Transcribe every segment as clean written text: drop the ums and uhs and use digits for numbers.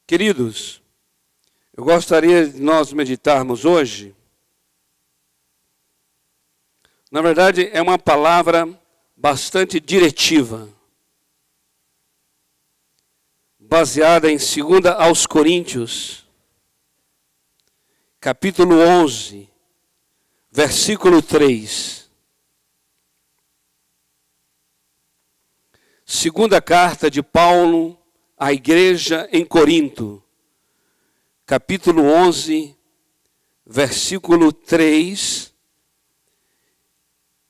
Queridos, eu gostaria de nós meditarmos hoje. Na verdade, é uma palavra bastante diretiva, baseada em 2 aos Coríntios, capítulo 11, versículo 3. Segunda carta de Paulo à igreja em Corinto, capítulo 11, versículo 3.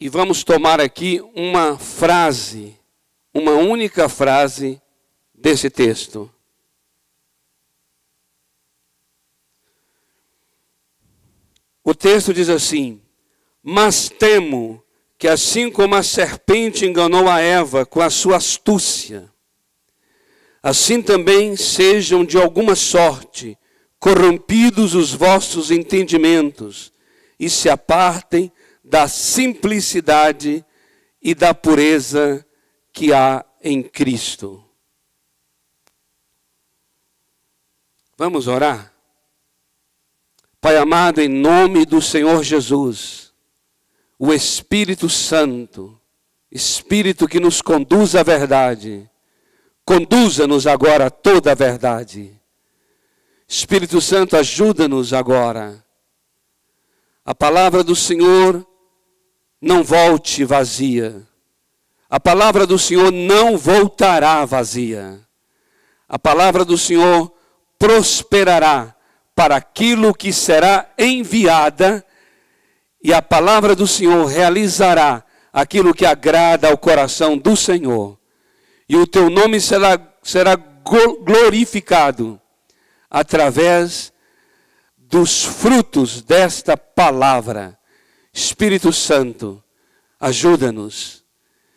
E vamos tomar aqui uma frase, uma única frase desse texto. O texto diz assim: mas temo que assim como a serpente enganou a Eva com a sua astúcia, assim também sejam de alguma sorte corrompidos os vossos entendimentos e se apartem da simplicidade e da pureza que há em Cristo. Vamos orar? Pai amado, em nome do Senhor Jesus, o Espírito Santo, Espírito que nos conduz à verdade, conduza-nos agora a toda a verdade. Espírito Santo, ajuda-nos agora. A palavra do Senhor não volte vazia. A palavra do Senhor não voltará vazia. A palavra do Senhor prosperará para aquilo que será enviada, e a palavra do Senhor realizará aquilo que agrada ao coração do Senhor. E o teu nome será glorificado através dos frutos desta palavra. Espírito Santo, ajuda-nos.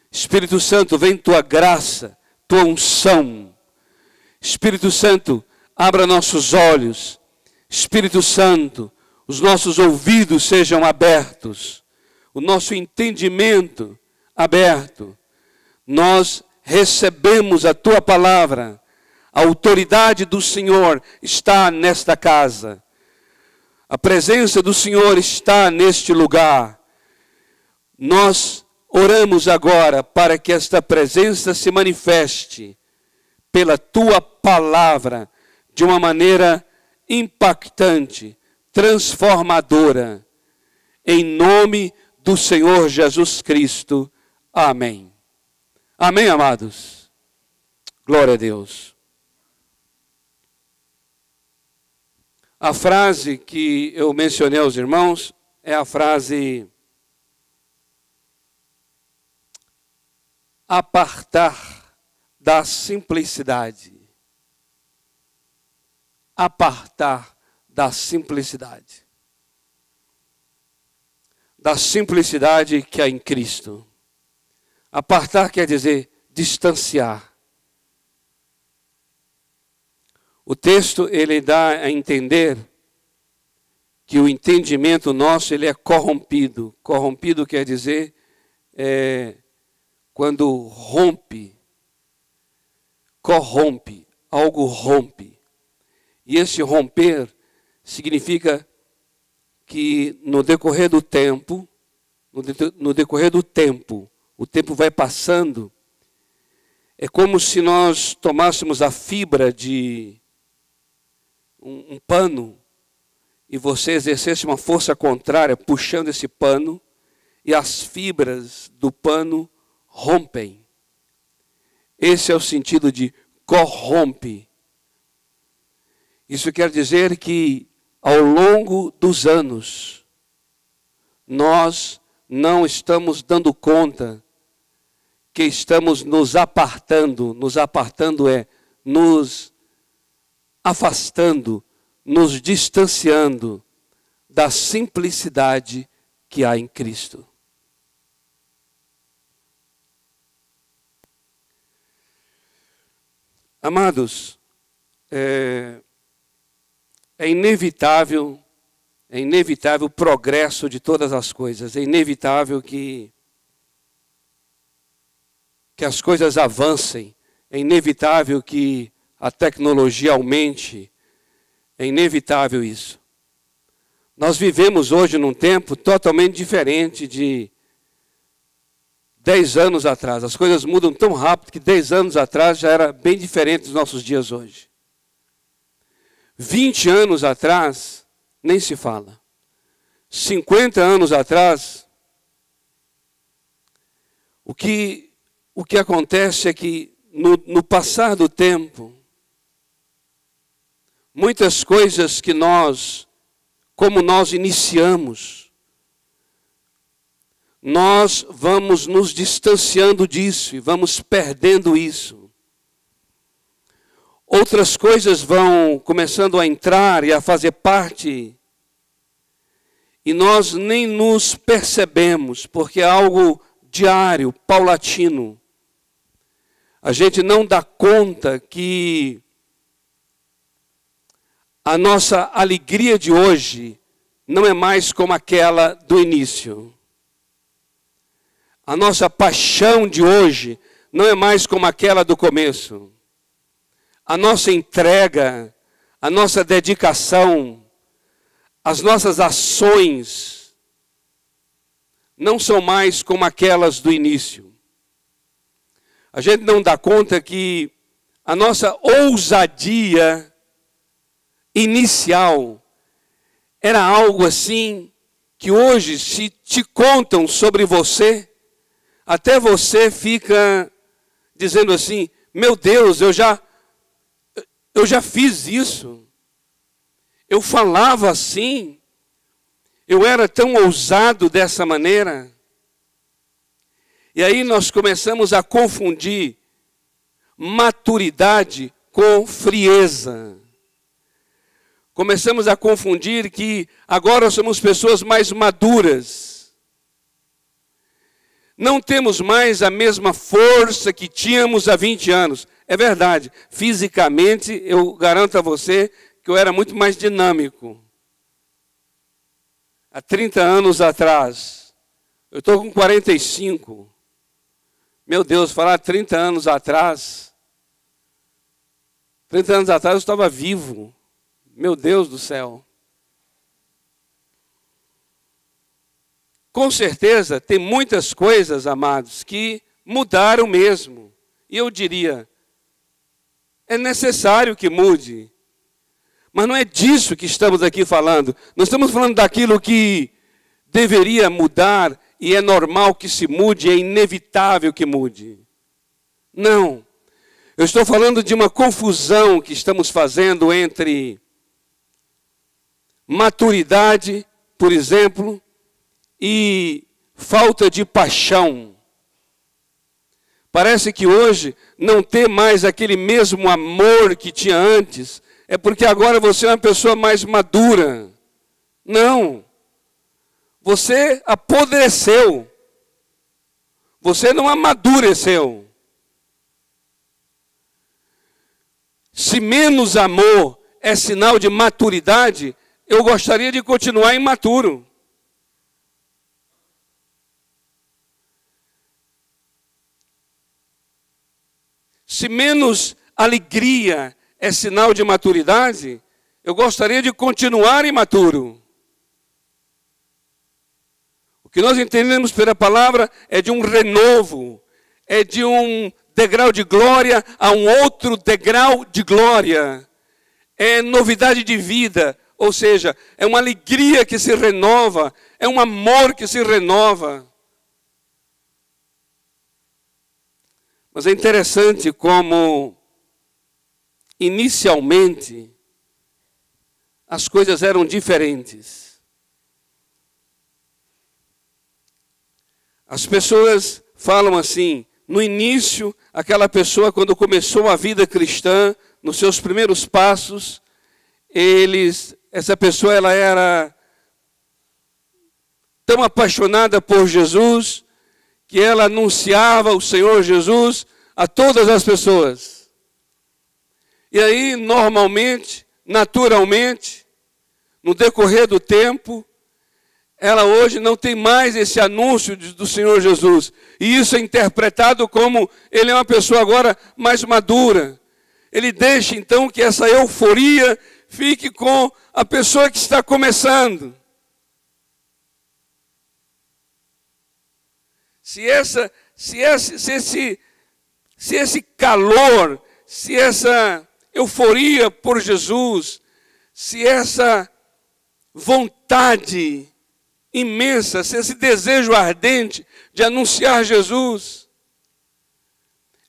Espírito Santo, vem tua graça, tua unção. Espírito Santo, abra nossos olhos. Espírito Santo, os nossos ouvidos sejam abertos, o nosso entendimento aberto. Nós recebemos a tua palavra. A autoridade do Senhor está nesta casa. A presença do Senhor está neste lugar. Nós oramos agora para que esta presença se manifeste pela tua palavra de uma maneira impactante, transformadora. Em nome do Senhor Jesus Cristo. Amém. Amém, amados? Glória a Deus. A frase que eu mencionei aos irmãos é a frase apartar da simplicidade. Apartar da simplicidade. Da simplicidade que há em Cristo. Apartar quer dizer distanciar. O texto, ele dá a entender que o entendimento nosso, ele é corrompido. Corrompido quer dizer quando rompe, corrompe, algo rompe. E esse romper significa que no decorrer do tempo, o tempo vai passando. É como se nós tomássemos a fibra de um pano e você exercesse uma força contrária puxando esse pano e as fibras do pano rompem. Esse é o sentido de corrompe. Isso quer dizer que ao longo dos anos nós não estamos dando conta que estamos nos apartando. Nos apartando é nos afastando, nos distanciando da simplicidade que há em Cristo. Amados, é inevitável o progresso de todas as coisas. É inevitável que as coisas avancem. É inevitável que a tecnologia aumente, é inevitável isso. Nós vivemos hoje num tempo totalmente diferente de 10 anos atrás. As coisas mudam tão rápido que 10 anos atrás já era bem diferente dos nossos dias hoje. 20 anos atrás, nem se fala. 50 anos atrás, o que acontece é que no passar do tempo, muitas coisas que como nós iniciamos, nós vamos nos distanciando disso e vamos perdendo isso. Outras coisas vão começando a entrar e a fazer parte, e nós nem nos percebemos, porque é algo diário, paulatino. A gente não dá conta que a nossa alegria de hoje não é mais como aquela do início. A nossa paixão de hoje não é mais como aquela do começo. A nossa entrega, a nossa dedicação, as nossas ações não são mais como aquelas do início. A gente não dá conta que a nossa ousadia inicial era algo assim que hoje, se te contam sobre você, até você fica dizendo assim: meu Deus, eu já fiz isso. Eu falava assim. Eu era tão ousado dessa maneira. E aí nós começamos a confundir maturidade com frieza. Começamos a confundir que agora somos pessoas mais maduras. Não temos mais a mesma força que tínhamos há 20 anos. É verdade, fisicamente eu garanto a você que eu era muito mais dinâmico. Há 30 anos atrás, eu estou com 45. Meu Deus, falar 30 anos atrás. 30 anos atrás eu estava vivo. Meu Deus do céu. Com certeza, tem muitas coisas, amados, que mudaram mesmo. E eu diria, é necessário que mude. Mas não é disso que estamos aqui falando. Nós estamos falando daquilo que deveria mudar e é normal que se mude, é inevitável que mude. Não. Eu estou falando de uma confusão que estamos fazendo entre maturidade, por exemplo, e falta de paixão. Parece que hoje não ter mais aquele mesmo amor que tinha antes é porque agora você é uma pessoa mais madura. Não. Você apodreceu. Você não amadureceu. Se menos amor é sinal de maturidade, eu gostaria de continuar imaturo. Se menos alegria é sinal de maturidade, eu gostaria de continuar imaturo. O que nós entendemos pela palavra é de um renovo, é de um degrau de glória a um outro degrau de glória. É novidade de vida, ou seja, é uma alegria que se renova, é um amor que se renova. Mas é interessante como, inicialmente, as coisas eram diferentes. As pessoas falam assim, no início, aquela pessoa, quando começou a vida cristã, nos seus primeiros passos, essa pessoa ela era tão apaixonada por Jesus, que ela anunciava o Senhor Jesus a todas as pessoas. E aí, normalmente, naturalmente, no decorrer do tempo, ela hoje não tem mais esse anúncio do Senhor Jesus. E isso é interpretado como ele é uma pessoa agora mais madura, ele deixa então que essa euforia fique com a pessoa que está começando. Se esse calor, se essa euforia por Jesus, se essa vontade imensa, se esse desejo ardente de anunciar Jesus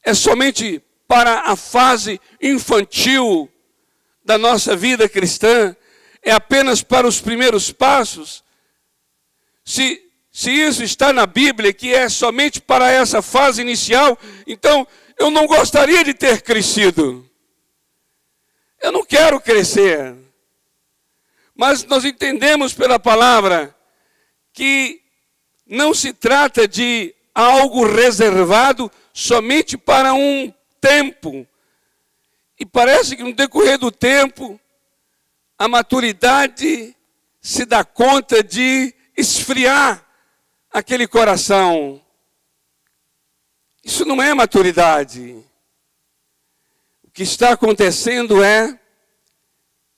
é somente para a fase infantil da nossa vida cristã, é apenas para os primeiros passos, se isso está na Bíblia, que é somente para essa fase inicial, então eu não gostaria de ter crescido. Eu não quero crescer. Mas nós entendemos pela palavra que não se trata de algo reservado somente para um tempo. E parece que no decorrer do tempo, a maturidade se dá conta de esfriar aquele coração. Isso não é maturidade. O que está acontecendo é,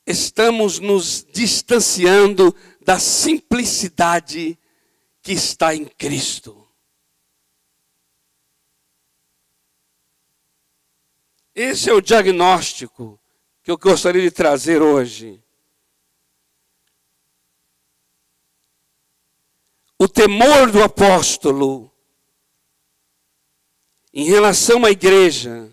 estamos nos distanciando da simplicidade que está em Cristo. Esse é o diagnóstico que eu gostaria de trazer hoje. O temor do apóstolo em relação à igreja,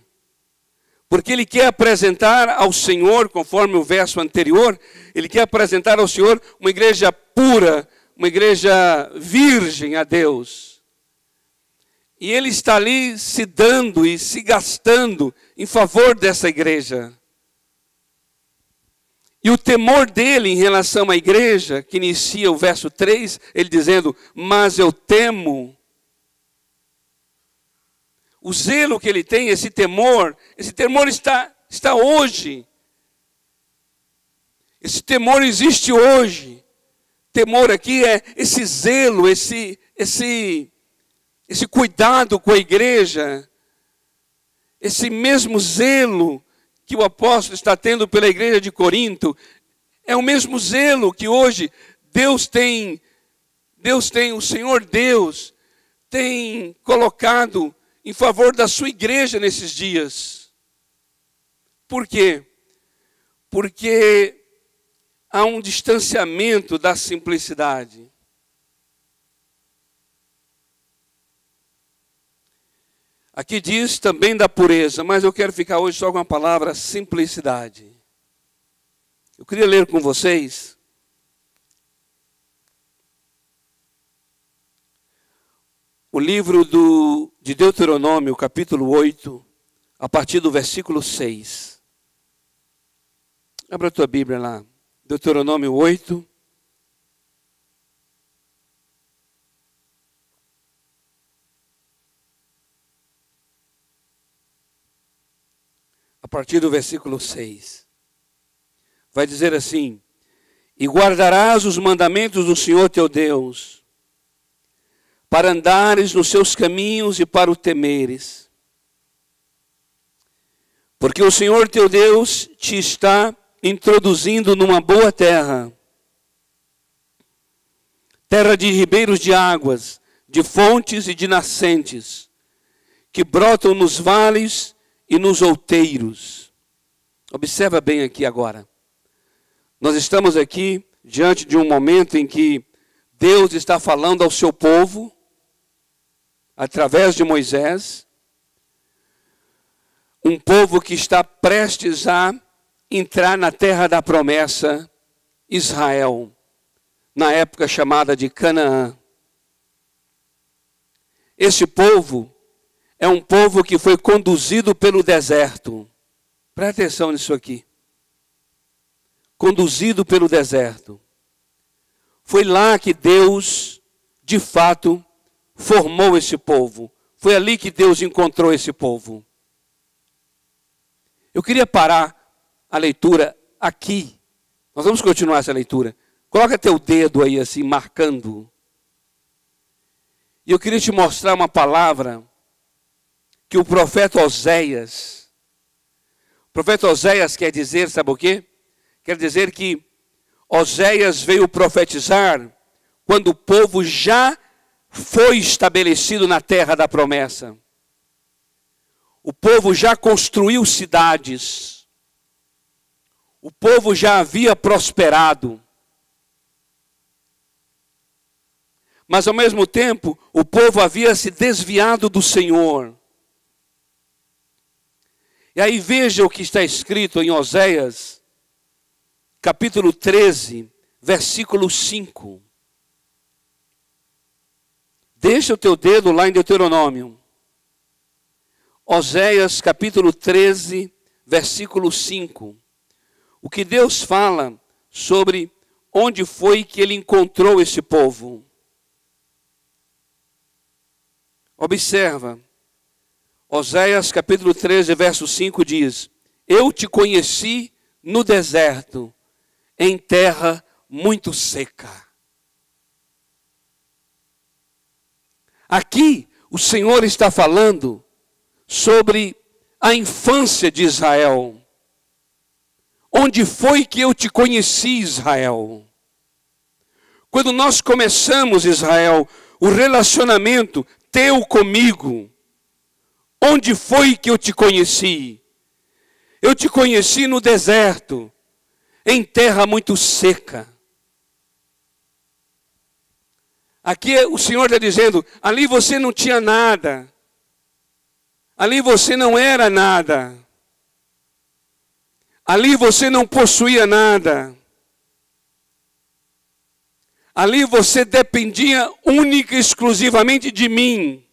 porque ele quer apresentar ao Senhor, conforme o verso anterior, ele quer apresentar ao Senhor uma igreja pura, uma igreja virgem a Deus. E ele está ali se dando e se gastando em favor dessa igreja. E o temor dele em relação à igreja, que inicia o verso 3, ele dizendo, mas eu temo. O zelo que ele tem, esse temor está hoje. Esse temor existe hoje. Temor aqui é esse zelo, esse cuidado com a igreja, esse mesmo zelo que o apóstolo está tendo pela igreja de Corinto, é o mesmo zelo que hoje o Senhor Deus tem colocado em favor da sua igreja nesses dias. Por quê? Porque há um distanciamento da simplicidade. Aqui diz também da pureza, mas eu quero ficar hoje só com a palavra simplicidade. Eu queria ler com vocês o livro de Deuteronômio, capítulo 8, a partir do versículo 6. Abra a tua Bíblia lá, Deuteronômio 8. A partir do versículo 6. Vai dizer assim, e guardarás os mandamentos do Senhor teu Deus, para andares nos seus caminhos e para o temeres. Porque o Senhor teu Deus te está introduzindo numa boa terra, terra de ribeiros de águas, de fontes e de nascentes, que brotam nos vales e nos outeiros. Observa bem aqui agora. Nós estamos aqui diante de um momento em que Deus está falando ao seu povo, através de Moisés, um povo que está prestes a entrar na terra da promessa, Israel, na época chamada de Canaã. Esse povo é um povo que foi conduzido pelo deserto. Presta atenção nisso aqui. Conduzido pelo deserto. Foi lá que Deus, de fato, formou esse povo. Foi ali que Deus encontrou esse povo. Eu queria parar a leitura aqui. Nós vamos continuar essa leitura. Coloca teu dedo aí assim, marcando. E eu queria te mostrar uma palavra que o profeta Oséias O profeta Oséias quer dizer, sabe o quê? Quer dizer que Oséias veio profetizar quando o povo já foi estabelecido na terra da promessa. O povo já construiu cidades. O povo já havia prosperado. Mas ao mesmo tempo, o povo havia se desviado do Senhor. E aí veja o que está escrito em Oséias, capítulo 13, versículo 5. Deixa o teu dedo lá em Deuteronômio. Oséias, capítulo 13, versículo 5. O que Deus fala sobre onde foi que ele encontrou esse povo. Observa. Oséias capítulo 13, verso 5 diz: Eu te conheci no deserto, em terra muito seca. Aqui o Senhor está falando sobre a infância de Israel. Onde foi que eu te conheci, Israel? Quando nós começamos, Israel, o relacionamento teu comigo, onde foi que eu te conheci? Eu te conheci no deserto, em terra muito seca. Aqui o Senhor está dizendo, ali você não tinha nada. Ali você não era nada. Ali você não possuía nada. Ali você dependia única e exclusivamente de mim.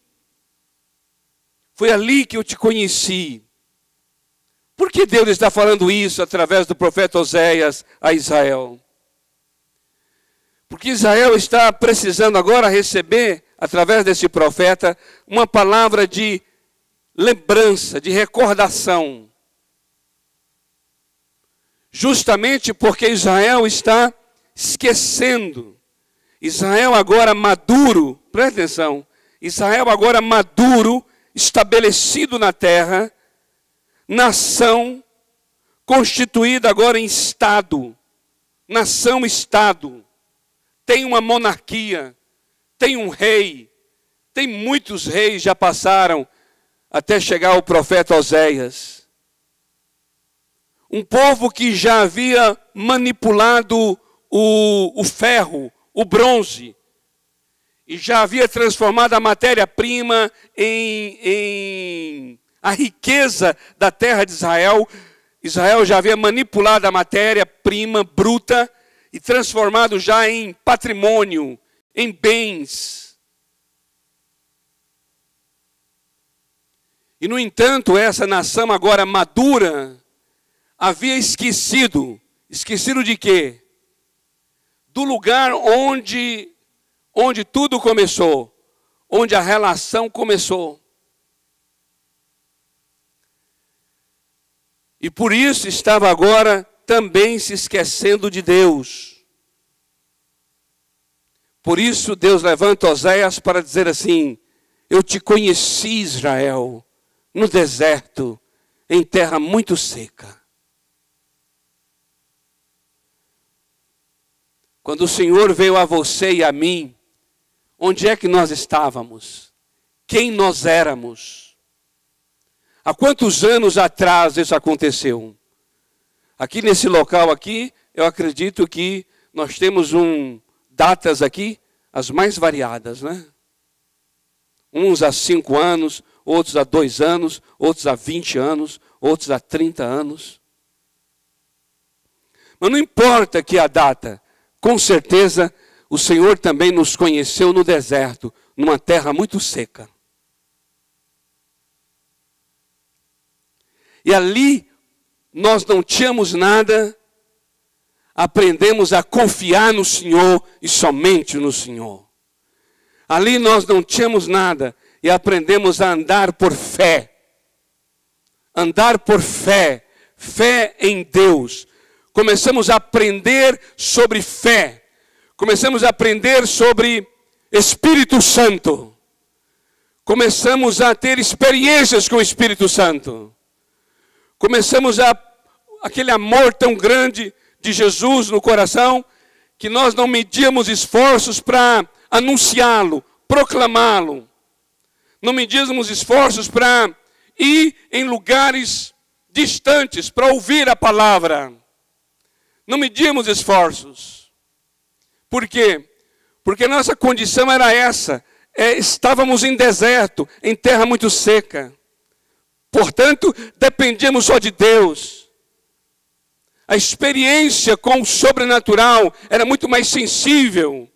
Foi ali que eu te conheci. Por que Deus está falando isso através do profeta Oséias a Israel? Porque Israel está precisando agora receber, através desse profeta, uma palavra de lembrança, de recordação. Justamente porque Israel está esquecendo. Israel agora maduro, presta atenção, Israel agora maduro, estabelecido na terra, nação constituída agora em Estado, nação-Estado, tem uma monarquia, tem um rei, tem muitos reis já passaram até chegar o profeta Oséias. Um povo que já havia manipulado o ferro, o bronze, e já havia transformado a matéria-prima em a riqueza da terra de Israel. Israel já havia manipulado a matéria-prima bruta e transformado já em patrimônio, em bens. E, no entanto, essa nação agora madura havia esquecido de quê? Do lugar onde tudo começou, onde a relação começou. E por isso estava agora também se esquecendo de Deus. Por isso Deus levanta Oséias para dizer assim: eu te conheci, Israel, no deserto, em terra muito seca. Quando o Senhor veio a você e a mim, onde é que nós estávamos? Quem nós éramos? Há quantos anos atrás isso aconteceu? Aqui nesse local aqui, eu acredito que nós temos datas aqui, as mais variadas, né? Uns há 5 anos, outros há 2 anos, outros há 20 anos, outros há 30 anos. Mas não importa que a data, com certeza o Senhor também nos conheceu no deserto, numa terra muito seca. E ali nós não tínhamos nada, aprendemos a confiar no Senhor e somente no Senhor. Ali nós não tínhamos nada e aprendemos a andar por fé. Andar por fé, fé em Deus. Começamos a aprender sobre fé. Começamos a aprender sobre Espírito Santo. Começamos a ter experiências com o Espírito Santo. começamos aquele amor tão grande de Jesus no coração, que nós não medíamos esforços para anunciá-lo, proclamá-lo. Não medíamos esforços para ir em lugares distantes, para ouvir a palavra. Não medíamos esforços. Por quê? Porque nossa condição era essa. Estávamos em deserto, em terra muito seca. Portanto, dependíamos só de Deus. A experiência com o sobrenatural era muito mais sensível,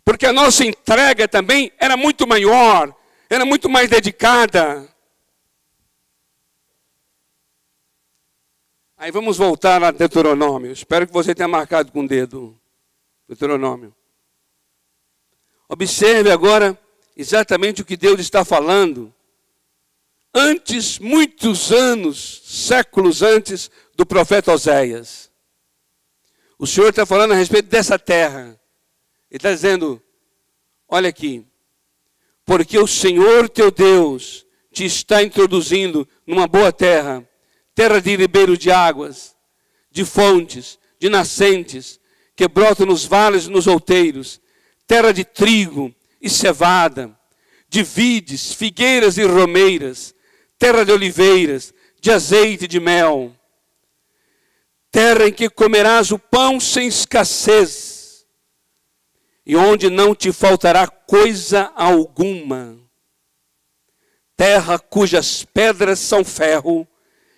porque a nossa entrega também era muito maior, era muito mais dedicada. Aí vamos voltar a Deuteronômio. Espero que você tenha marcado com o dedo. Deuteronômio. Observe agora exatamente o que Deus está falando. Antes, muitos anos, séculos antes do profeta Oséias. O Senhor está falando a respeito dessa terra. Ele está dizendo, olha aqui, porque o Senhor teu Deus te está introduzindo numa boa terra, terra de ribeiros de águas, de fontes, de nascentes, que brotam nos vales e nos outeiros, terra de trigo e cevada, de vides, figueiras e romeiras, terra de oliveiras, de azeite e de mel, terra em que comerás o pão sem escassez, e onde não te faltará coisa alguma, terra cujas pedras são ferro,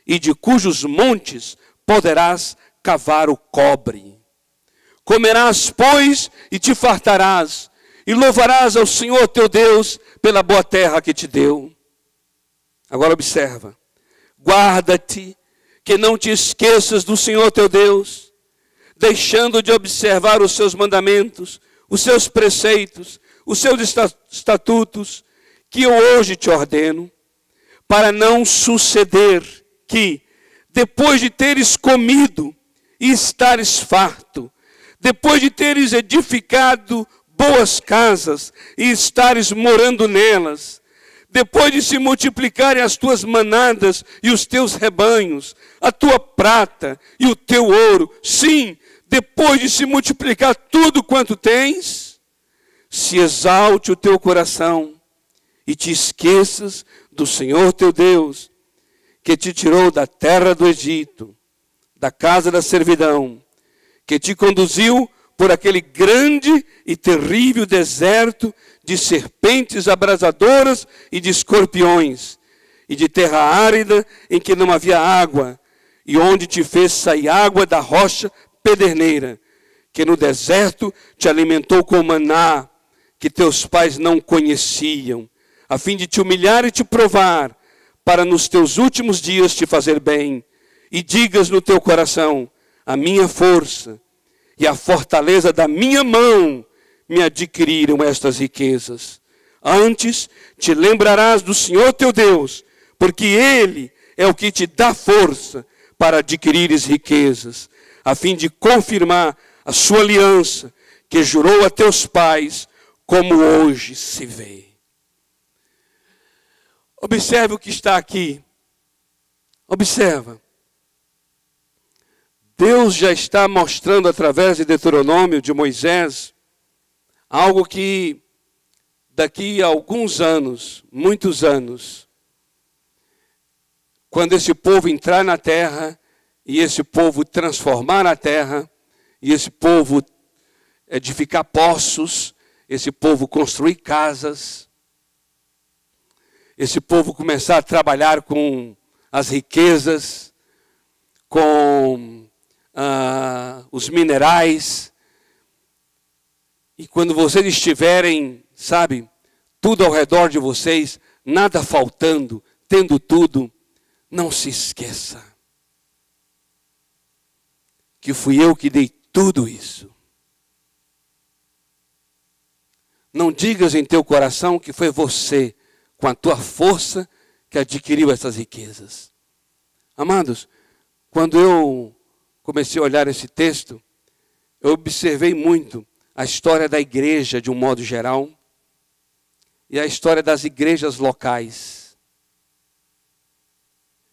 e de cujos montes poderás cavar o cobre. Comerás, pois, e te fartarás, e louvarás ao Senhor teu Deus pela boa terra que te deu. Agora observa, guarda-te, que não te esqueças do Senhor teu Deus, deixando de observar os seus mandamentos, os seus preceitos, os seus estatutos, que eu hoje te ordeno, para não suceder que, depois de teres comido e estares farto, depois de teres edificado boas casas e estares morando nelas, depois de se multiplicarem as tuas manadas e os teus rebanhos, a tua prata e o teu ouro, sim, depois de se multiplicar tudo quanto tens, se exalte o teu coração e te esqueças do Senhor teu Deus, que te tirou da terra do Egito, da casa da servidão, que te conduziu por aquele grande e terrível deserto de serpentes abrasadoras e de escorpiões, e de terra árida em que não havia água, e onde te fez sair água da rocha pederneira, que no deserto te alimentou com maná, que teus pais não conheciam, a fim de te humilhar e te provar, para nos teus últimos dias te fazer bem, e digas no teu coração, a minha força e a fortaleza da minha mão me adquiriram estas riquezas. Antes te lembrarás do Senhor teu Deus, porque Ele é o que te dá força para adquirires riquezas, a fim de confirmar a sua aliança, que jurou a teus pais, como hoje se vê. Observe o que está aqui. Observa. Deus já está mostrando através de Deuteronômio, de Moisés, algo que daqui a alguns anos, muitos anos, quando esse povo entrar na terra, e esse povo transformar a terra, e esse povo edificar poços, esse povo construir casas, esse povo começar a trabalhar com as riquezas, com os minerais, e quando vocês estiverem, sabe, tudo ao redor de vocês, nada faltando, tendo tudo, não se esqueça que fui eu que dei tudo isso. Não digas em teu coração que foi você, com a tua força, que adquiriu essas riquezas. Amados, quando eu comecei a olhar esse texto, eu observei muito a história da igreja de um modo geral e a história das igrejas locais.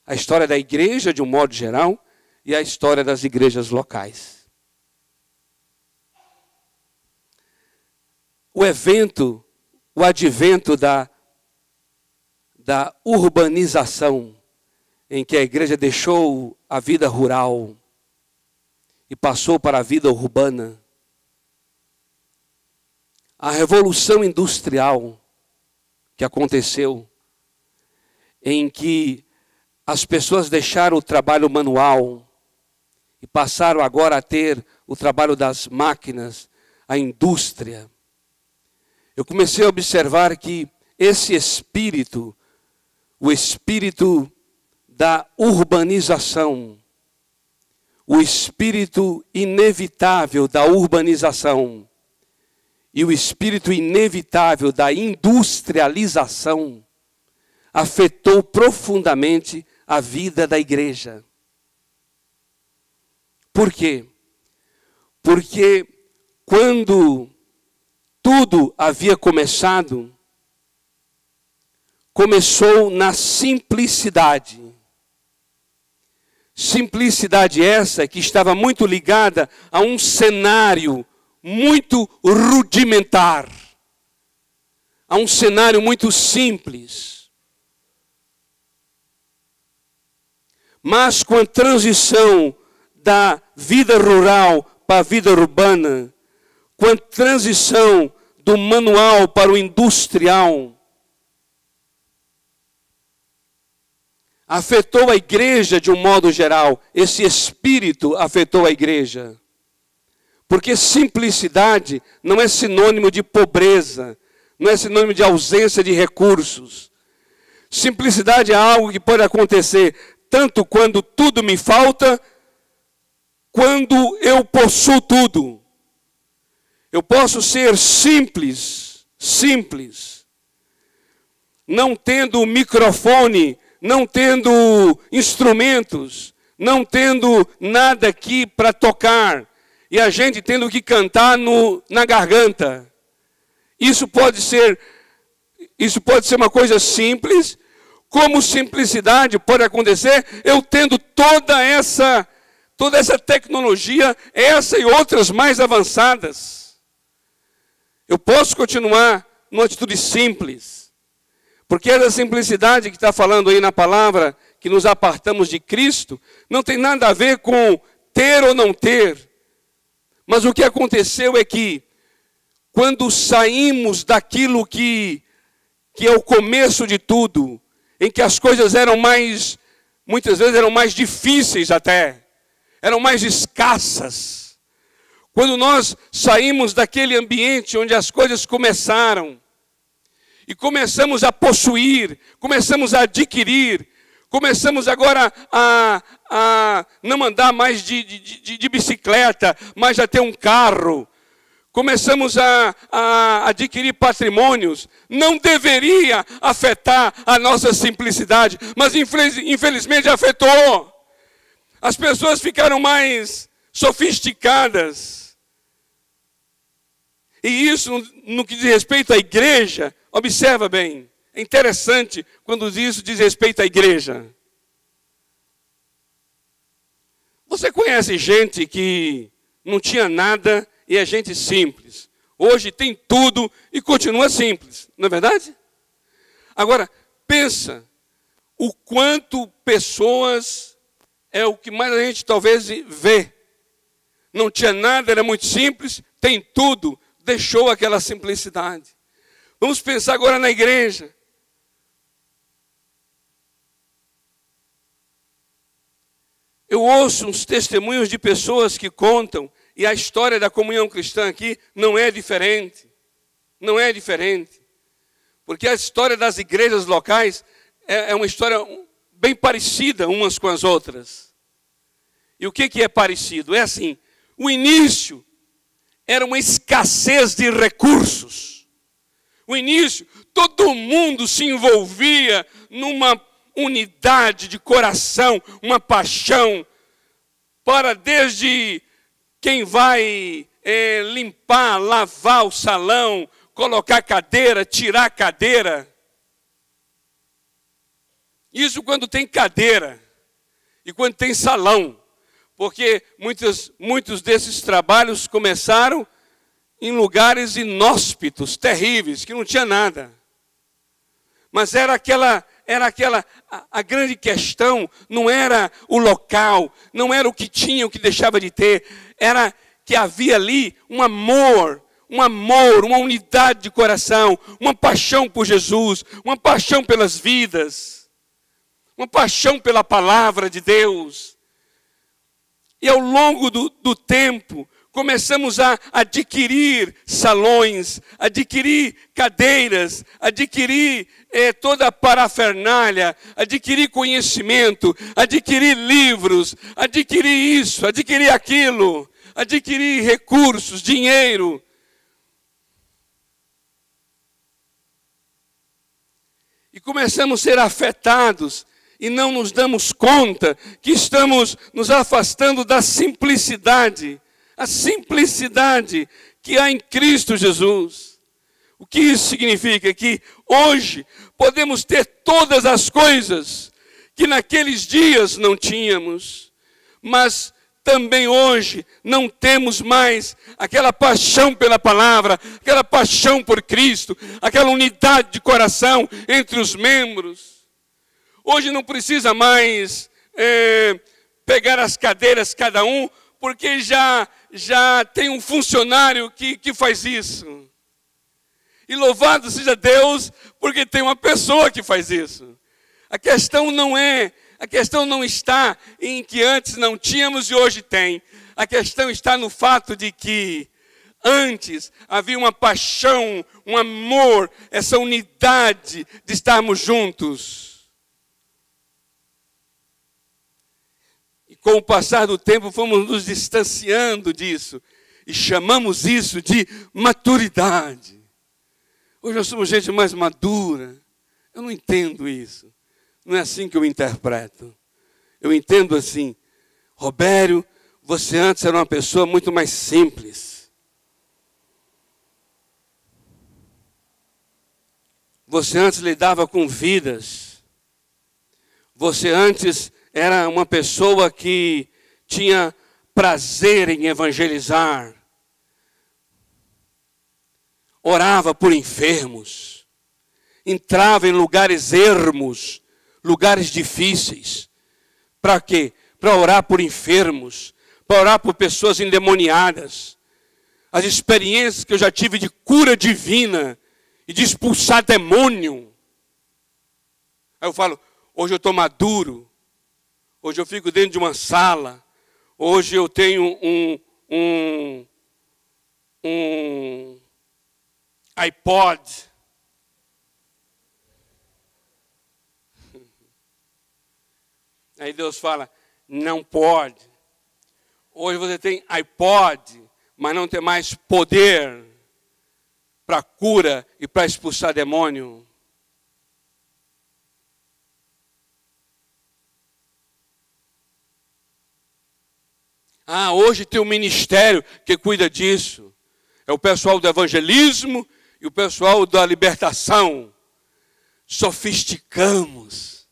A história da igreja, de um modo geral, e a história das igrejas locais. O advento da urbanização, em que a igreja deixou a vida rural e passou para a vida urbana. A revolução industrial que aconteceu, em que as pessoas deixaram o trabalho manual e passaram agora a ter o trabalho das máquinas, a indústria. Eu comecei a observar que esse espírito, o espírito da urbanização, o espírito inevitável da urbanização e o espírito inevitável da industrialização afetou profundamente a vida da igreja. Por quê? Porque quando tudo havia começado, começou na simplicidade. Simplicidade essa que estava muito ligada a um cenário muito rudimentar, a um cenário muito simples. Mas com a transição da vida rural para a vida urbana, com a transição do manual para o industrial, afetou a igreja de um modo geral. Esse espírito afetou a igreja. Porque simplicidade não é sinônimo de pobreza, não é sinônimo de ausência de recursos. Simplicidade é algo que pode acontecer tanto quando tudo me falta, quando eu possuo tudo. Eu posso ser simples, não tendo microfone, não tendo instrumentos, não tendo nada aqui para tocar, e a gente tendo que cantar na garganta. Isso pode ser uma coisa simples, como simplicidade pode acontecer eu tendo toda essa tecnologia, essa e outras mais avançadas. Eu posso continuar numa atitude simples, porque essa simplicidade que está falando aí na palavra, que nos apartamos de Cristo, não tem nada a ver com ter ou não ter. Mas o que aconteceu é que, quando saímos daquilo que é o começo de tudo, em que as coisas muitas vezes eram mais difíceis até, eram mais escassas. Quando nós saímos daquele ambiente onde as coisas começaram, e começamos a possuir, começamos a adquirir, começamos agora a não andar mais de bicicleta, mas a ter um carro. Começamos a adquirir patrimônios. Não deveria afetar a nossa simplicidade, mas infelizmente afetou. As pessoas ficaram mais sofisticadas. E isso, no que diz respeito à igreja, observa bem, é interessante quando isso diz respeito à igreja. Você conhece gente que não tinha nada e é gente simples. Hoje tem tudo e continua simples, não é verdade? Agora, pensa o quanto pessoas é o que mais a gente talvez vê. Não tinha nada, era muito simples, tem tudo, deixou aquela simplicidade. Vamos pensar agora na igreja. Eu ouço uns testemunhos de pessoas que contam, e a história da comunhão cristã aqui não é diferente. Não é diferente. Porque a história das igrejas locais é uma história bem parecida umas com as outras. E o que é parecido? É assim, o início era uma escassez de recursos. O início, todo mundo se envolvia numa unidade de coração, uma paixão, para desde quem vai limpar, lavar o salão, colocar cadeira, tirar cadeira. Isso quando tem cadeira e quando tem salão. Porque muitos desses trabalhos começaram em lugares inóspitos, terríveis, que não tinha nada. Mas a grande questão não era o local, não era o que tinha, o que deixava de ter, era que havia ali um amor, uma unidade de coração, uma paixão por Jesus, uma paixão pelas vidas, uma paixão pela palavra de Deus. E ao longo do tempo, começamos a adquirir salões, adquirir cadeiras, adquirir toda a parafernália, adquirir conhecimento, adquirir livros, adquirir isso, adquirir aquilo, adquirir recursos, dinheiro. E começamos a ser afetados e não nos damos conta que estamos nos afastando da simplicidade. A simplicidade que há em Cristo Jesus. O que isso significa? Que hoje podemos ter todas as coisas que naqueles dias não tínhamos, mas também hoje não temos mais aquela paixão pela palavra, aquela paixão por Cristo, aquela unidade de coração entre os membros. Hoje não precisa mais pegar as cadeiras cada um, porque já tem um funcionário que faz isso. E louvado seja Deus, porque tem uma pessoa que faz isso. A questão não está em que antes não tínhamos e hoje tem. A questão está no fato de que antes havia uma paixão, um amor, essa unidade de estarmos juntos. Com o passar do tempo, fomos nos distanciando disso. E chamamos isso de maturidade. Hoje nós somos gente mais madura. Eu não entendo isso. Não é assim que eu interpreto. Eu entendo assim. Robério, você antes era uma pessoa muito mais simples. Você antes lidava com vidas. Você antes era uma pessoa que tinha prazer em evangelizar. Orava por enfermos. Entrava em lugares ermos, lugares difíceis. Para quê? Para orar por enfermos, para orar por pessoas endemoniadas. As experiências que eu já tive de cura divina e de expulsar demônio. Aí eu falo, hoje eu estou maduro. Hoje eu fico dentro de uma sala. Hoje eu tenho um iPod. Aí Deus fala, não pode. Hoje você tem iPod, mas não tem mais poder para cura e para expulsar demônio. Hoje tem um ministério que cuida disso. É o pessoal do evangelismo e o pessoal da libertação. Sofisticamos,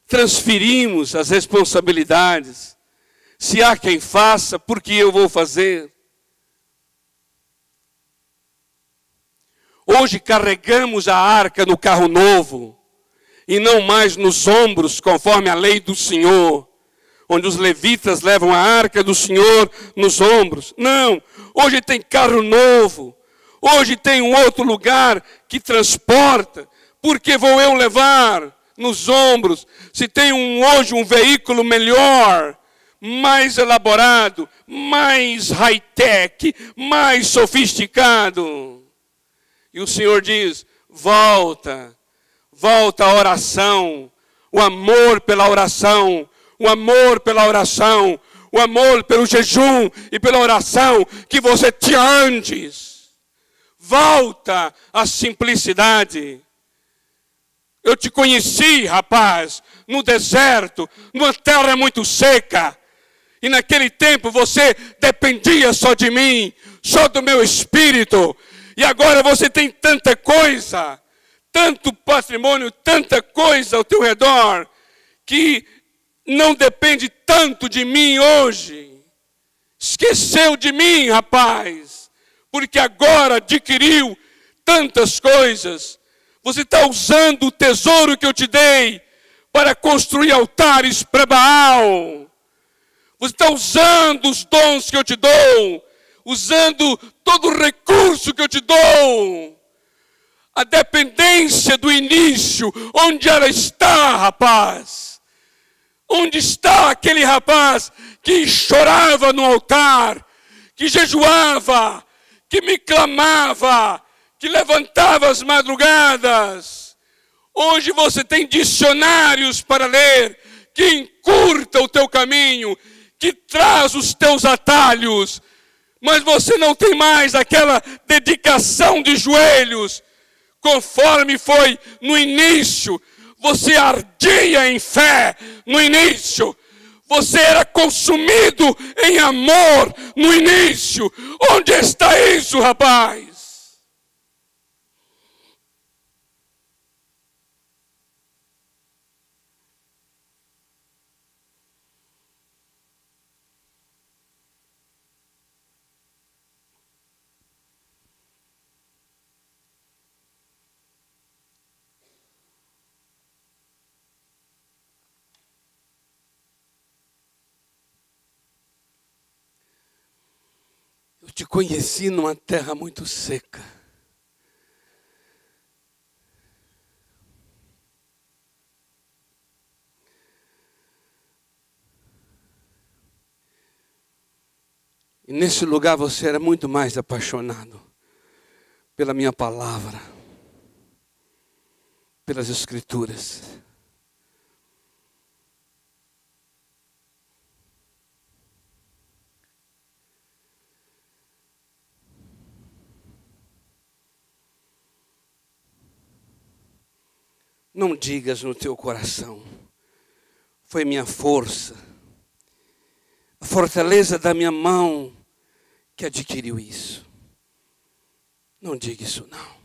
transferimos as responsabilidades. Se há quem faça, por que eu vou fazer? Hoje carregamos a arca no carro novo e não mais nos ombros, conforme a lei do Senhor, onde os levitas levam a arca do Senhor nos ombros. Não, hoje tem carro novo. Hoje tem um outro lugar que transporta. Por que vou eu levar nos ombros? Se tem hoje um veículo melhor, mais elaborado, mais high-tech, mais sofisticado. E o Senhor diz, volta à oração, o amor pela oração, o amor pela oração, o amor pelo jejum e pela oração que você tinha antes. Volta à simplicidade. Eu te conheci, rapaz, no deserto, numa terra muito seca. E naquele tempo você dependia só de mim, só do meu espírito. E agora você tem tanta coisa, tanto patrimônio, tanta coisa ao teu redor, que não depende tanto de mim hoje. Esqueceu de mim, rapaz, porque agora adquiriu tantas coisas. Você está usando o tesouro que eu te dei para construir altares para Baal. Você está usando os dons que eu te dou, usando todo o recurso que eu te dou. A dependência do início, onde ela está, rapaz? Onde está aquele rapaz que chorava no altar, que jejuava, que me clamava, que levantava as madrugadas? Hoje você tem dicionários para ler, que encurta o teu caminho, que traz os teus atalhos, mas você não tem mais aquela dedicação de joelhos, conforme foi no início. Você ardia em fé no início, você era consumido em amor no início. Onde está isso, rapaz? Eu te conheci numa terra muito seca. E nesse lugar você era muito mais apaixonado pela minha palavra, pelas Escrituras. Não digas no teu coração, foi minha força, a fortaleza da minha mão que adquiriu isso. Não diga isso não.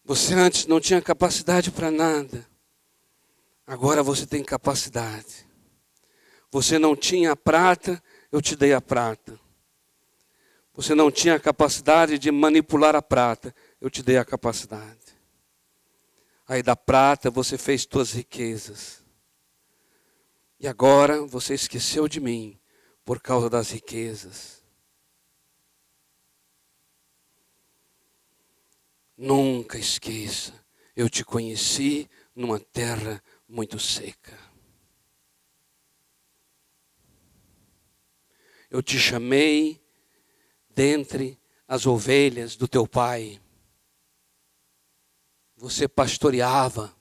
Você antes não tinha capacidade para nada, agora você tem capacidade. Você não tinha a prata, eu te dei a prata. Você não tinha a capacidade de manipular a prata, eu te dei a capacidade. Aí da prata você fez tuas riquezas. E agora você esqueceu de mim por causa das riquezas. Nunca esqueça, eu te conheci numa terra muito seca. Eu te chamei dentre as ovelhas do teu pai. Você pastoreava,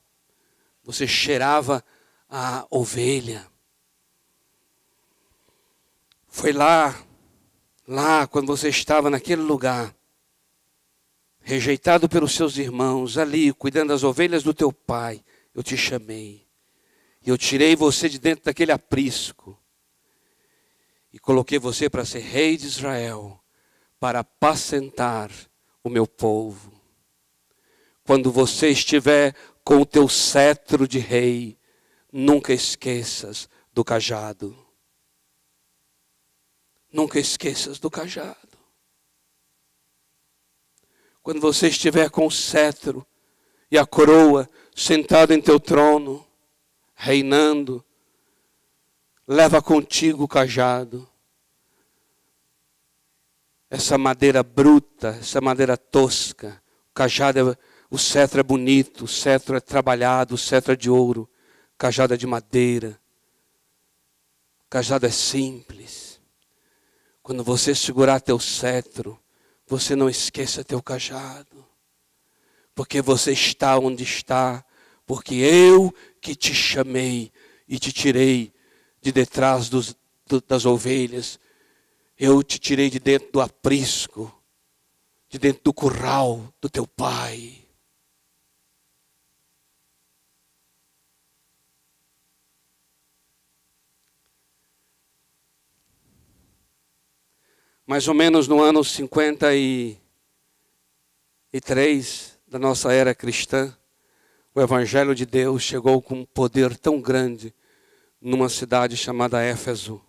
você cheirava a ovelha. Foi lá quando você estava naquele lugar, rejeitado pelos seus irmãos, ali cuidando das ovelhas do teu pai, eu te chamei. E eu tirei você de dentro daquele aprisco e coloquei você para ser rei de Israel, para apacentar o meu povo. Quando você estiver com o teu cetro de rei, nunca esqueças do cajado. Nunca esqueças do cajado. Quando você estiver com o cetro e a coroa sentado em teu trono, reinando, leva contigo o cajado. Essa madeira bruta, essa madeira tosca, o cajado, o cetro é bonito, o cetro é trabalhado, o cetro é de ouro, o cajado é de madeira, o cajado é simples. Quando você segurar teu cetro, você não esqueça teu cajado, porque você está onde está, porque eu que te chamei e te tirei de detrás das ovelhas, eu te tirei de dentro do aprisco, de dentro do curral do teu pai. Mais ou menos no ano 53 da nossa era cristã, o Evangelho de Deus chegou com um poder tão grande numa cidade chamada Éfeso,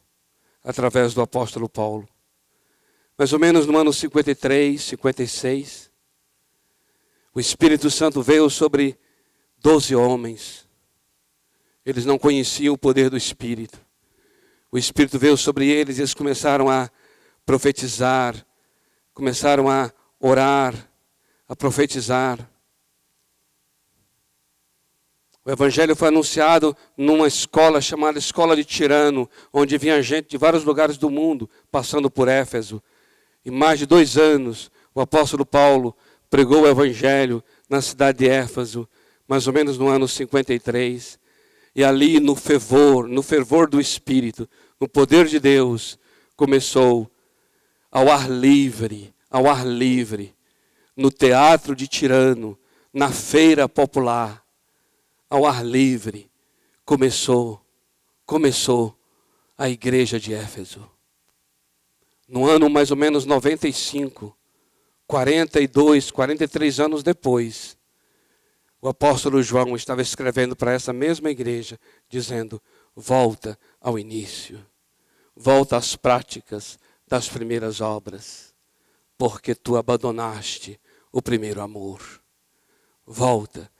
através do apóstolo Paulo. Mais ou menos no ano 53, 56, o Espírito Santo veio sobre 12 homens. Eles não conheciam o poder do Espírito. O Espírito veio sobre eles e eles começaram a profetizar, começaram a orar, a profetizar. O Evangelho foi anunciado numa escola chamada Escola de Tirano, onde vinha gente de vários lugares do mundo, passando por Éfeso. Em mais de 2 anos, o apóstolo Paulo pregou o Evangelho na cidade de Éfeso, mais ou menos no ano 53. E ali no fervor do Espírito, no poder de Deus, começou ao ar livre, no teatro de Tirano, na feira popular, ao ar livre, começou a igreja de Éfeso. No ano mais ou menos 95, 42, 43 anos depois, o apóstolo João estava escrevendo para essa mesma igreja, dizendo: volta ao início, volta às práticas das primeiras obras, porque tu abandonaste o primeiro amor. Volta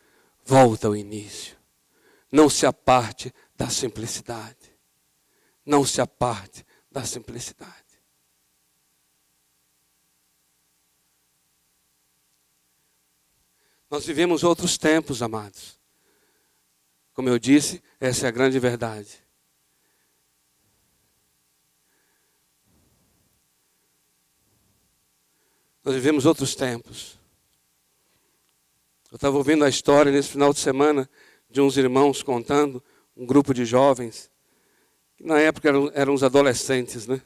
ao início. Não se aparte da simplicidade. Não se aparte da simplicidade. Nós vivemos outros tempos, amados. Como eu disse, essa é a grande verdade. Nós vivemos outros tempos. Eu estava ouvindo a história nesse final de semana de uns irmãos contando, um grupo de jovens, que na época eram uns adolescentes, né?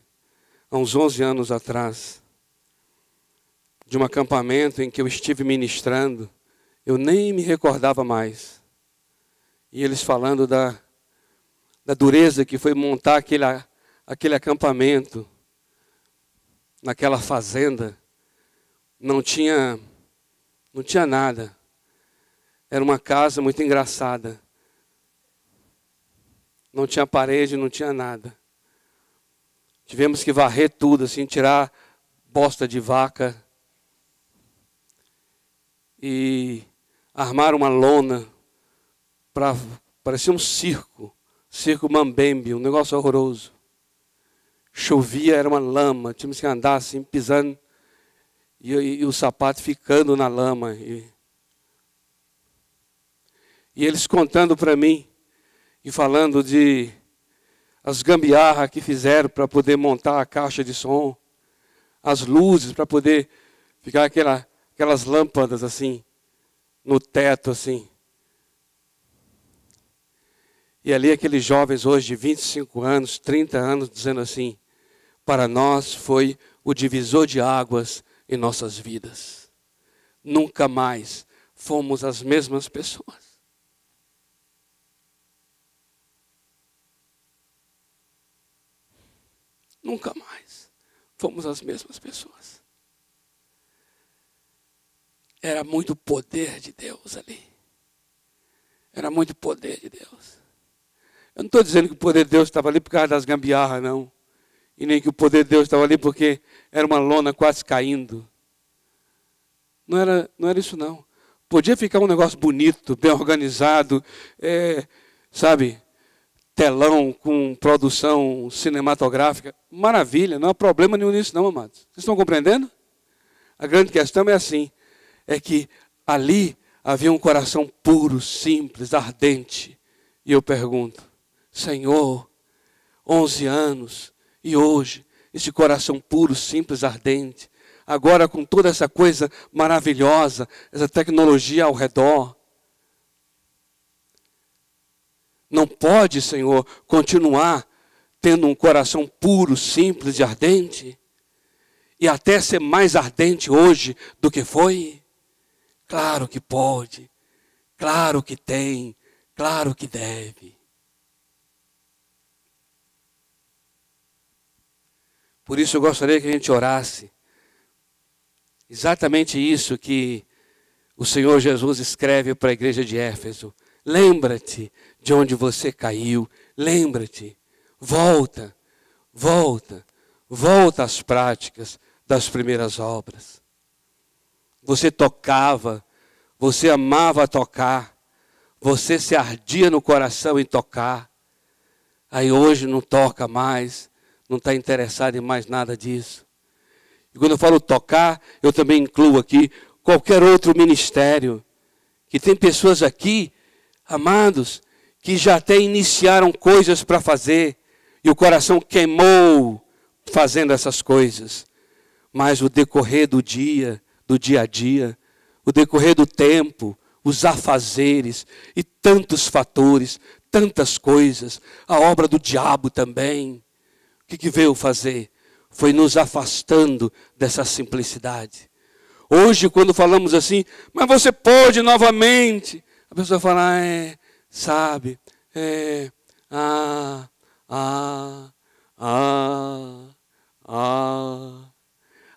Há uns 11 anos atrás, de um acampamento em que eu estive ministrando, eu nem me recordava mais. E eles falando da dureza que foi montar aquele acampamento, naquela fazenda. Não tinha nada. Era uma casa muito engraçada. Não tinha parede, não tinha nada. Tivemos que varrer tudo, assim, tirar bosta de vaca. E armar uma lona. Parecia um circo mambembe, um negócio horroroso. Chovia, era uma lama. Tínhamos que andar assim, pisando. E o sapato ficando na lama. E eles contando para mim, e falando de as gambiarras que fizeram para poder montar a caixa de som, as luzes para poder ficar aquelas lâmpadas assim, no teto assim. E ali aqueles jovens hoje de 25 anos, 30 anos, dizendo assim: para nós foi o divisor de águas em nossas vidas. Nunca mais fomos as mesmas pessoas. Nunca mais fomos as mesmas pessoas. Era muito poder de Deus ali. Era muito poder de Deus. Eu não estou dizendo que o poder de Deus estava ali por causa das gambiarras, não. E nem que o poder de Deus estava ali porque era uma lona quase caindo. Não era isso, não. Podia ficar um negócio bonito, bem organizado, sabe, telão com produção cinematográfica. Maravilha, não há problema nenhum nisso não, amados. Vocês estão compreendendo? A grande questão é assim, é que ali havia um coração puro, simples, ardente. E eu pergunto: Senhor, 11 anos, e hoje, esse coração puro, simples, ardente, agora com toda essa coisa maravilhosa, essa tecnologia ao redor, não pode, Senhor, continuar tendo um coração puro, simples e ardente? E até ser mais ardente hoje do que foi? Claro que pode, claro que tem, claro que deve. Por isso eu gostaria que a gente orasse. Exatamente isso que o Senhor Jesus escreve para a igreja de Éfeso. Lembra-te de onde você caiu. Lembra-te. Volta, volta, volta às práticas das primeiras obras. Você tocava, você amava tocar, você se ardia no coração em tocar. Aí hoje não toca mais, não está interessado em mais nada disso. E quando eu falo tocar, eu também incluo aqui qualquer outro ministério. Que tem pessoas aqui, amados, que já até iniciaram coisas para fazer. E o coração queimou fazendo essas coisas. Mas o decorrer do dia a dia, o decorrer do tempo, os afazeres e tantos fatores, tantas coisas, a obra do diabo também. O que veio fazer? Foi nos afastando dessa simplicidade. Hoje, quando falamos assim, mas você pode novamente, a pessoa fala, sabe,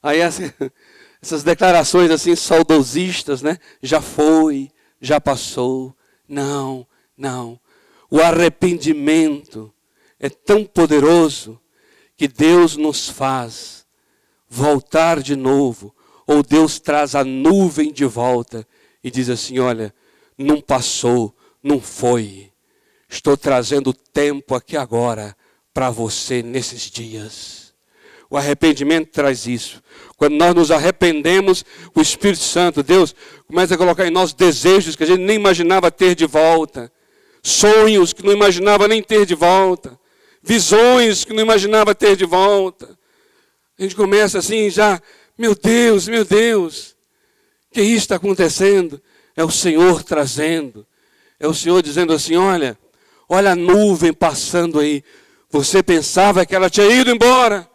Aí essas declarações assim saudosistas, né? Já foi, já passou. Não, não. O arrependimento é tão poderoso que Deus nos faz voltar de novo. Ou Deus traz a nuvem de volta e diz assim, olha, não passou, não foi. Estou trazendo tempo aqui agora para você nesses dias. O arrependimento traz isso. Quando nós nos arrependemos, o Espírito Santo, Deus, começa a colocar em nós desejos que a gente nem imaginava ter de volta. Sonhos que não imaginava nem ter de volta. Visões que não imaginava ter de volta. A gente começa assim já, meu Deus, que isso está acontecendo? É o Senhor trazendo. É o Senhor dizendo assim, olha a nuvem passando aí. Você pensava que ela tinha ido embora.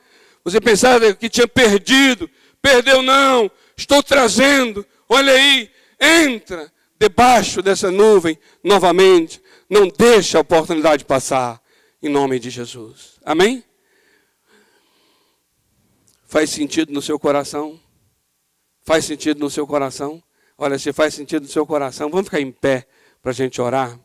Você pensava que tinha perdido. Perdeu não. Estou trazendo. Olha aí. Entra debaixo dessa nuvem novamente. Não deixe a oportunidade passar. Em nome de Jesus. Amém? Faz sentido no seu coração? Faz sentido no seu coração? Olha, se faz sentido no seu coração, vamos ficar em pé para a gente orar.